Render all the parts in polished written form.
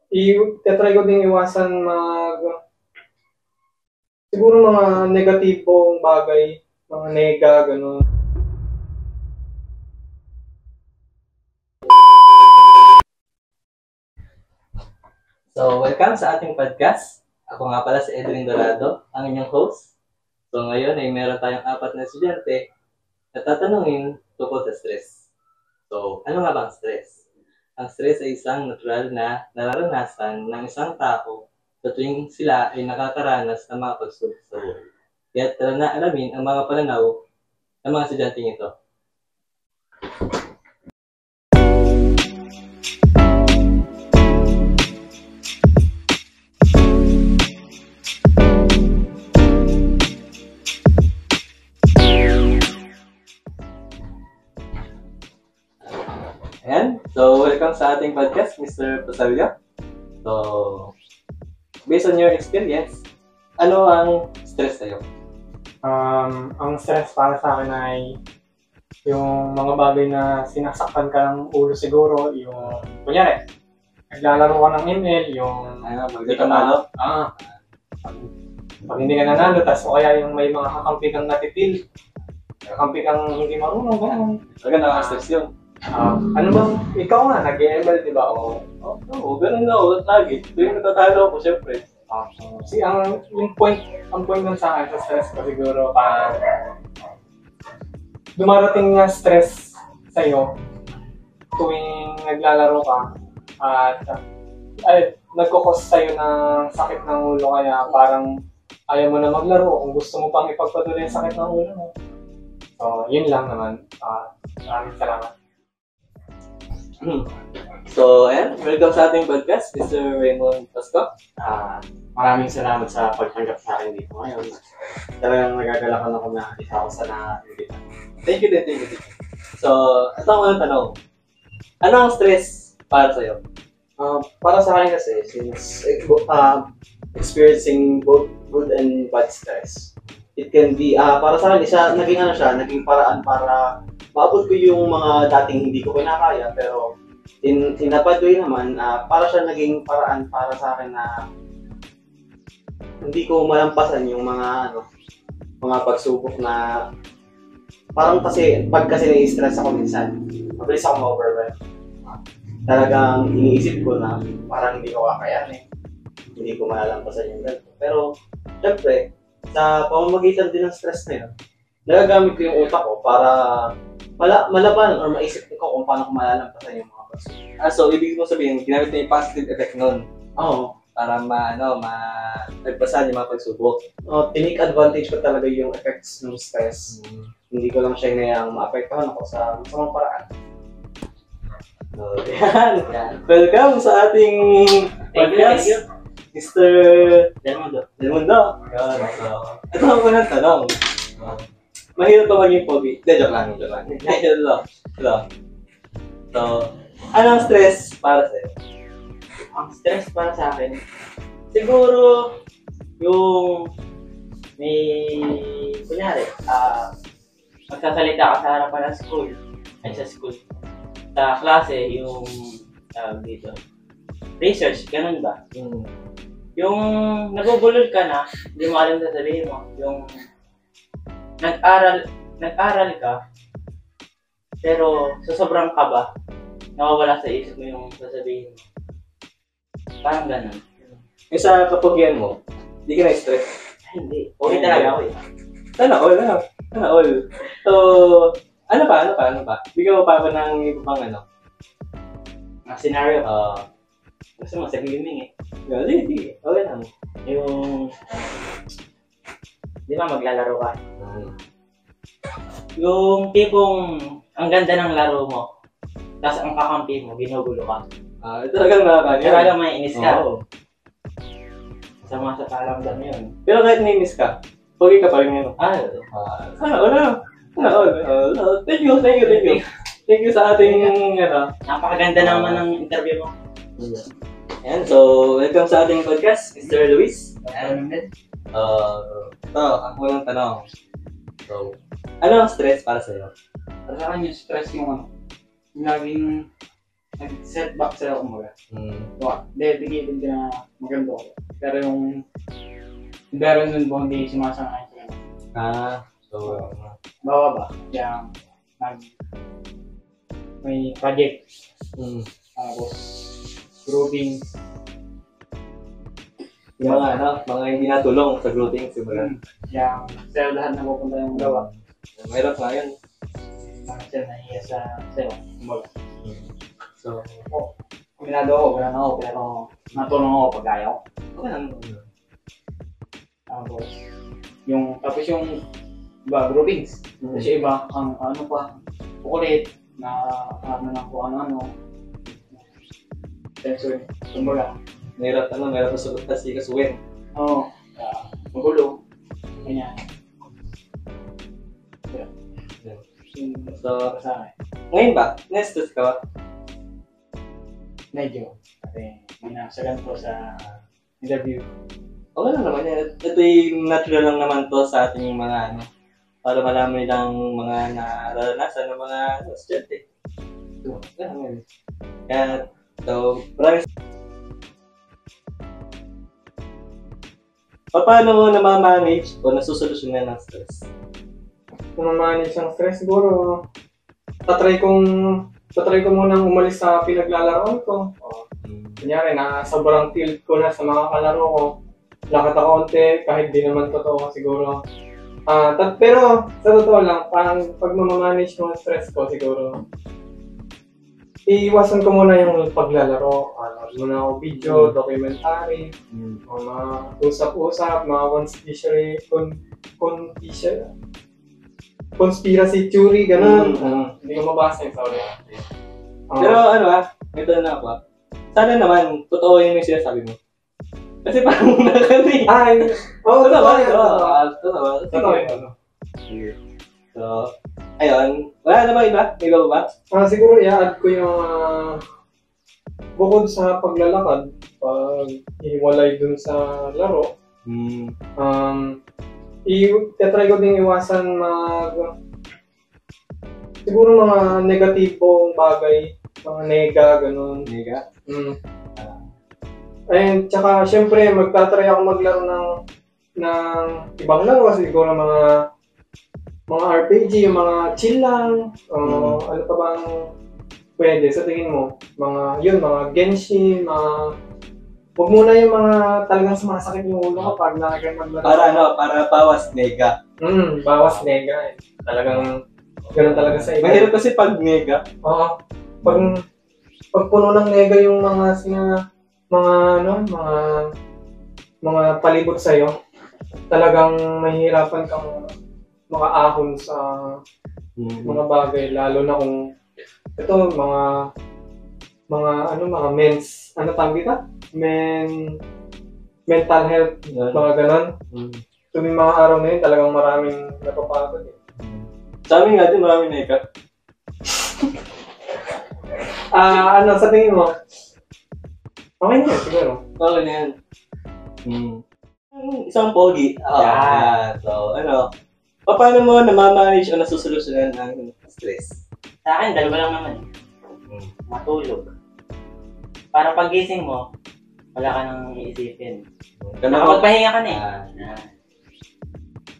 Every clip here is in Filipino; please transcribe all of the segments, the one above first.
i-try ko din iwasan siguro mga negatibong bagay, mga nega, gano'n. So, welcome sa ating podcast. Ako nga pala si Edwin Dorado, ang inyong host. So, ngayon ay meron tayong 4 na estudyante na tatanungin tungkol sa stress. So, ano nga ba ang stress? Ang stress ay isang natural na nararanasan ng isang tao sa tuwing sila ay nakakaranas ng mga pagsubok sa buhay. Kaya tara na alamin ang mga pananaw ng mga estudyante ito. Ayan. So, welcome sa ating podcast, Mr. Rosario. So, based on your experience, ano ang stress sa'yo? Ang stress para sa akin ay yung mga bagay na sinasaktan ka ng ulo siguro, yung, kunyari, naglalaro ka ng ML, yung Hindi ka malo? Pag hindi ka nanalo, tas o kaya yung may mga kakampi kang natitil, kakampi kang hindi marunong, gano'n. Talaga nakaka-stress yun. Ano bang, ikaw nga, nag-ML, di ba? Ganun na ako lagi. Tuwing natatalo ako, syempre. Ang point nun sa akin sa stress ko siguro, dumarating nga stress sa'yo tuwing naglalaro ka at nagkukos sa'yo ng sakit ng ulo, kaya parang ayaw mo na maglaro kung gusto mo pang ipagpatuloy yung sakit ng ulo mo. So, yun lang naman. Maraming salamat. So, ayan. Welcome sa ating podcast, Mr. Raymond Pasco. Maraming salamat sa pagtanggap sa akin dito ngayon. Talagang nagagalakan ako na isa ako sa na-invita. Thank you din. So, ito ang unang tanong. Ano ang stress para sa'yo? Para sa akin kasi, since experiencing both good and bad stress, it can be, para sa akin, naging paraan para maabot ko yung mga dating hindi ko kinakaya, pero in a bad way naman, para siya naging paraan para sa akin na hindi ko malampasan yung mga pagsubok na parang pag kasi nai-stress ako minsan, mabilis ako ma-overwhelm. Talagang iniisip ko na parang hindi ko kakayanin, hindi ko malalampasan yung ganito. Pero, syempre, sa pamamagitan din ng stress na yun, nagagamit ko yung utak ko para malabanan or maisip ko kung paano ko malalampasan yung mga pagsubok. So, ibig mo sabihin, ginamit mo yung positive effect nun? Oo. Para malagpasan yung mga pagsubok. Tinake advantage ko talaga yung effects ng stress. Hindi ko lang siya inayang maapektuhan ako sa masamang paraan. So, yan. Welcome sa ating podcast, Mr. Del Mundo. Yan. So, ito ang unang tanong. Mahirap ba maging pogi? Joke lang. So, anong stress para sa'yo? Ang stress para sa akin, siguro yung kunyari, magsasalita ka sa harapan ng sa klase, yung dito, research, ganun ba? Yung nabubulol ka na, hindi mo alam sasabihin mo, yung nag-aral ka, pero sa sobrang kaba, nawawala sa isip mo yung sasabihin mo. Parang ganun. Yung sa kapugian mo, hindi ka na-stress? Hindi. Okay talaga ako eh. Sana all. So, ano pa? Bigyan mo pa ako ng iba pang Ang scenario, gusto mo sa gaming eh. Sige. Okay lang. Yung, di ba maglalaro ka? Yung tipong, ang ganda ng laro mo, tapos ang kakampi mo, ginugulo ka. Talagang nakakanya. Talagang may inis ka. Oo. Sama sa paramdam yun. Pero kahit nainis ka, pogi ka pa rin ngayon. Sana all. Thank you. Thank you sa ating Napakaganda naman ng interview mo. Ayan, so welcome sa ating podcast, Mr. Luis. Ito, ang unang tanong. So, ano ang stress para sa'yo? Para sa akin yung stress yung laging nag-setback sila kumbaga. Mm. Dedicated ka na maganda ako. Pero yung environment mo hindi sumasang-ayon sa ganun. So, Bababa. Kaya may project. Tapos grouping. yung mga hindi natulong sa grouping, siguro. Kaya sa'yo lahat na pupunta yung gawa. Mahirap nga yun. Mga sila nahiya sa sa'yo. Kumbaga. So, Kuminado ako, pero natulong ako pag ayaw. okay lang. Tapos yung iba, groupings. Kasi iba, ang ano pa, kukulit, na ano na kung ano-ano. Sensor, kumbaga. Mahirap kasi kasuwin. Oo, magulo. Ganyan. So, Sa akin, ngayon ba? Nestos ka ba? medyo. Kasi minasagan ko sa interview. Okay lang naman yan. Ito yung natural lang naman to sa ating mga para malaman nilang mga nararanasan ng mga estudyante. So, ganun. Kaya, so, maraming paano mo namamanage o nasusolusyonan ng stress? Kung ma-manage ang stress, siguro, tatry ko munang umalis sa pinaglalaroan ko. Kunyari, sobrang tilt ko na sa mga kalaro ko. Lakad ako konti, kahit di naman totoo siguro. Pero, sa totoo lang, parang pag mamamanage ko ang stress ko, siguro, iiwasan ko muna yung paglalaro. Muna ako video, documentary, mga usap-usap, mga conspiracy theory, ganun. Hindi ko mabasa yung sorry. Pero may tanong na ako. Sana naman, totoo yung sinasabi mo. Kasi parang nakakari. Totoo. So, ayun. Wala na ba iba? May iba ba? Siguro i-add ko yung bukod sa paglalakad, pag hiwalay dun sa laro, i-try ko din iwasan siguro mga negatibong bagay, mga nega, ganun. Nega? Ayun, tsaka syempre magtatry ako maglaro ng ibang laro, siguro mga RPG, yung mga chill lang, ano pa bang pwede sa tingin mo? Mga Genshin, huwag muna yung mga talagang sumasakit yung ulo ko pag nakikita maglaro. Para bawas nega. Bawas nega eh. Talagang gano'n talaga sa iba. Mahirap kasi pag nega. Oo. Pag puno ng nega yung mga palibot sa'yo, talagang mahihirapan kang makaahon sa mga bagay, lalo na kung ito mga mental health, mga ganon. So may mga araw na yun, talagang maraming napapagod eh. Sa amin nga din maraming nega. Sa tingin mo? Okay na yun, siguro. Okay na yan. Isang pogi. So, paano mo namamanage o nasusolusyonan ng stress? Sa akin, dalawa lang naman. Matulog. Para pagising mo, wala ka nang iisipin. Nakapagpahinga ka na eh.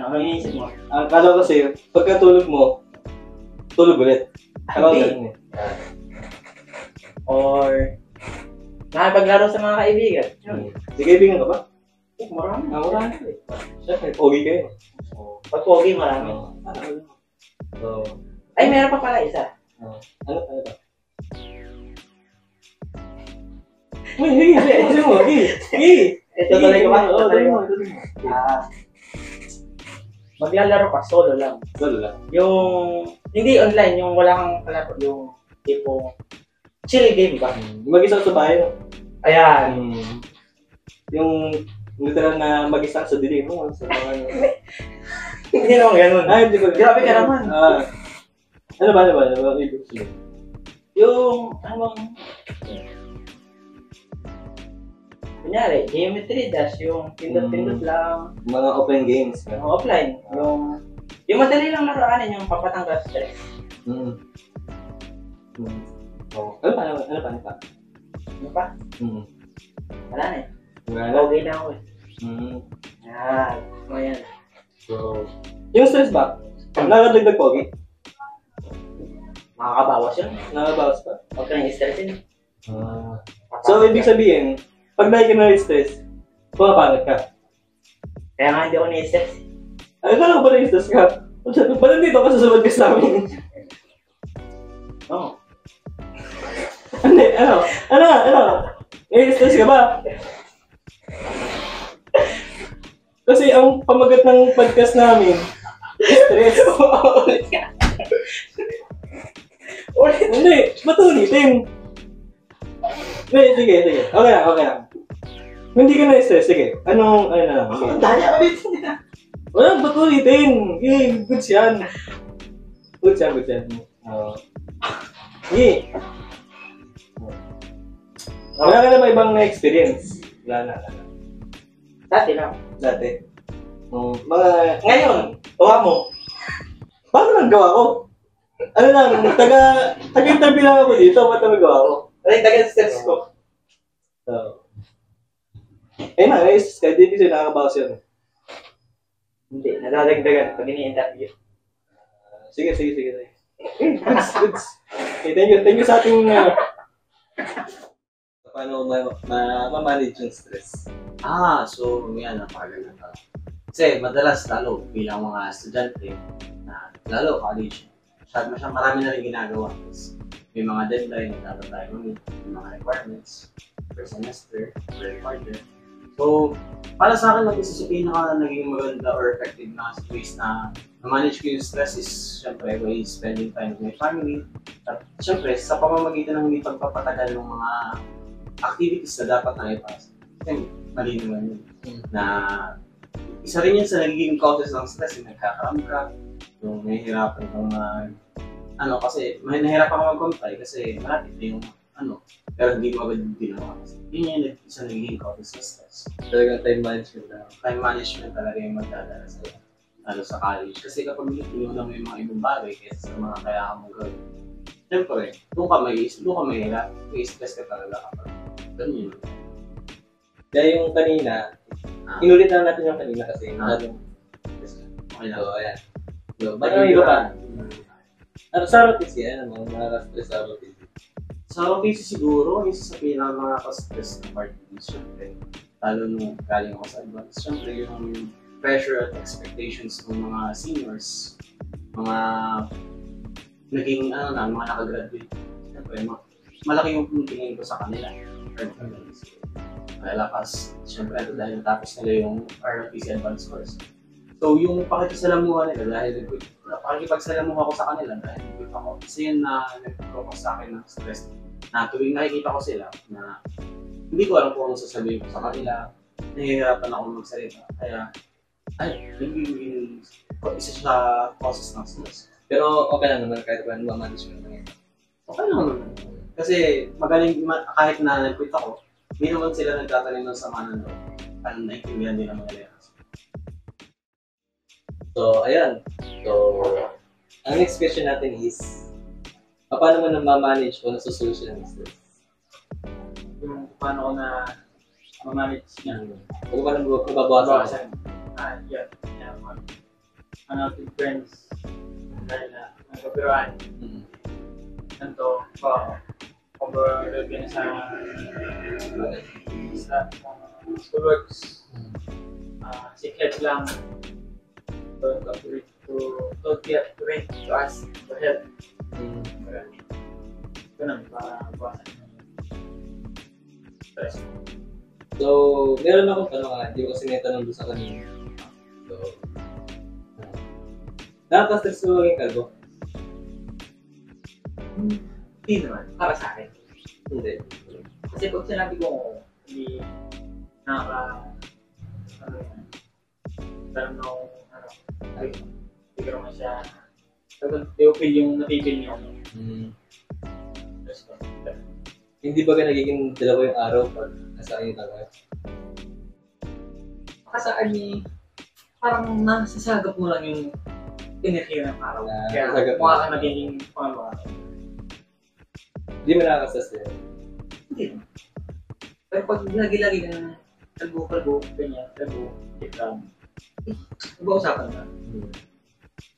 Ano iniisip mo? Akala ko sa'yo, pagkatulog mo, tulog ulit. Hindi. Or nakapaglaro sa mga kaibigan. Di kaibigan ka ba? Marami. Marami. Siyempre, pogi kayo. Pag pogi, marami. Ay, meron pa pala isa. Ano ba? Sige. Ito talaga ba? Maglalaro ka, solo lang. Solo lang. Yung, hindi online, yung wala kang kalaro, yung tipo, chill game ba? Mag-isa sa bahay. Ayan. Yung literal na mag-isa sa dilim mo. Hindi naman ganun. Hindi ko. Grabe ka naman. Ano ba? Yung, kunyari, Geometry Dash, yung pindot-pindot lang. Mga open games. Yung offline. Yung madali lang laruanin, yung papatanggal stress. Oh. Ano pa? Ano pa? Ano pa? Mm. Wala na eh. Wala na. Okay na ako eh. Mm. Yan. O yan. So, yung stress ba? Nakakadagdag pogi? Makakabawas yun. Nakabawas pa? Huwag ka nang stressin. So, ibig sabihin, pag dahil ka na-stress, pumapangat ka. Kaya nga hindi ako na-stress. Ay, kala ko ba na-stress ka? Ba't nandito ka sa podcast namin? Oo. Ano? Na-stress ka ba? Kasi ang pamagat ng podcast namin, stress. Hindi, ba't ulitin? Hindi, sige. Okay lang. Hindi ka na-stress, sige. Ano na lang? Sige. Ang dali ulitin nila. Wala, ba't ulitin? Okay, goods yan. Goods yan. Sige. Wala ka na ba ibang na-experience? Wala na. Dati lang. Dati. Ngayon, tuwa mo. Paano nagawa ko? Ano lang, taga-interview lang ako dito. Ba't nagawa ko? Ay, taga-stress ko. So, na-stress ka. Hindi kasi nakakabawas yun. Hindi, nadadagdagan pag ini-interview. Sige. Goods. Okay, thank you sa ating paano ma-manage yung stress? So yan, napakaganda ka. Kasi madalas lalo bilang mga estudyante na lalo college, marami na rin ginagawa. May mga deadline na dapat tayo may mga requirements per semester, per quarter. So, para sa akin, isa sa naging maganda or effective na ways na manage ko yung stress is syempre by spending time with my family. At syempre, sa pamamagitan ng hindi pagpapatagal ng mga activities na dapat na ipasa. Kasi mali naman yun. Na isa rin yun sa nagiging causes ng stress, yung nagkakaram ka, yung nahihirapan kang kasi may nahihirapan kang mag-comply kasi malapit na yung pero hindi mo agad ginawa kasi. Yun yung isa nagiging causes ng stress. Talagang time management na. Time management talaga yung magdadala sa'yo. Lalo sa college. Kasi kapag inuuna mo yung mga ibang bagay kaysa sa mga kailangan mong gawin, siyempre, doon ka mahirap, may stress ka talaga kapag ganyan. Kaya yung kanina, inulit na natin yung kanina kasi Okay lang. So, ayan. So, ba't yung iba pa? Sa ROTC, mga stress sa ROTC? Sa ROTC siguro, isa sa pinaka-stress na part din, siyempre. Lalo nung galing ako sa advance. Siyempre, yung pressure at expectations ng mga seniors, mga naging, mga nakagraduate. Siyempre, malaki yung tingin ko sa kanila. Siyempre, dahil natapos nila yung ROTC advanced course. So, yung pakikisalamuha nila dahil pakikipagsalamuha ko sa kanila dahil nag-quit ako. Kasi yun na nag-focus sa akin ng stress na tuwing nakikita ko sila na hindi ko alam kung ano sasabihin ko sa kanila, nahihirapan ako magsalita. Kaya, nagiging isa sa causes ng stress. Pero okay lang naman kahit paano ma-manage mo naman. Okay lang naman. Kasi magaling, kahit na nag-quit ako, hindi naman sila nagtatanim ng sama ng loob. Parang naintindihan din ang mga layas. So, ayan. So, ang next question natin is, paano mo na ma-manage o nasusolusyon ang stress? Yung paano ko na ma-manage niya. Kung paano mo babawasan? Yan. With friends. Dahil na, nagkapiruan. Nanto, kumbaga lagyan sa school works. Secret lang. Don't get ready to ask for help. Ganun, para bawasan yung stress. So, meron akong tanong hindi ko kasi natanong doon sa kanina. So, nakaka-stress mo maging kalbo? Hindi naman, para sa akin. Hindi. Kasi pag sinabi ko, hindi hindi ko naman siya i-feel yung napipil niyo. Hindi ba ka nagiging dalawa yung araw pag nasa inyo talaga? Kasaan ni parang nasasagap mo lang yung enerhiya ng araw. Kaya mukha ka nagiging pangalawa. Hindi mo nakaka-stress din. Hindi. Pero pag lagi-lagi na kalbo, ganyan, kalbo, exam, nag-uusapan na.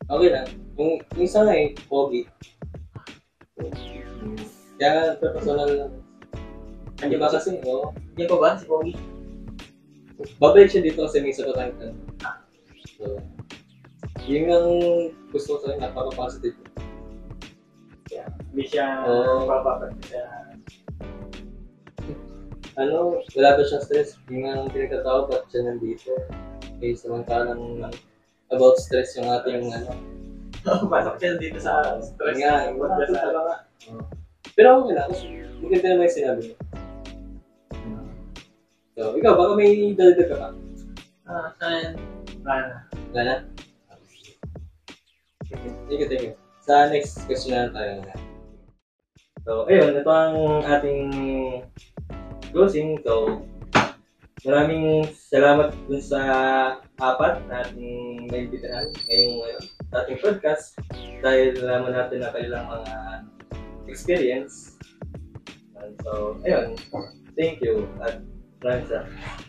Okay lang. Yung isa nga pogi. Kaya nga, personal lang. Hindi ba kasi, no? Hindi pa ba si Pogi? Babalik siya dito kasi may sagutan ka. So, yun ang gusto ko sa akin, napaka-positive. Hindi siya Oo. bababag siya. Wala ba siyang stress? Yun ang pinagkatao, ba't siya nandito? Okay, samantalang about stress yung ating Pasok siya dito sa stress. nga, pero okay lang, kasi maganda naman yung sinabi mo. So, ikaw, baka may dalidag ka pa? Saan? Wala. Wala na? Thank you. Sa next question na tayo. So, ayun, ito ang ating closing. So, maraming salamat dun sa apat na ating naimbitahan ngayong sa ating podcast dahil nalaman natin na kailang mga experience. So, ayun, thank you at maraming salamat.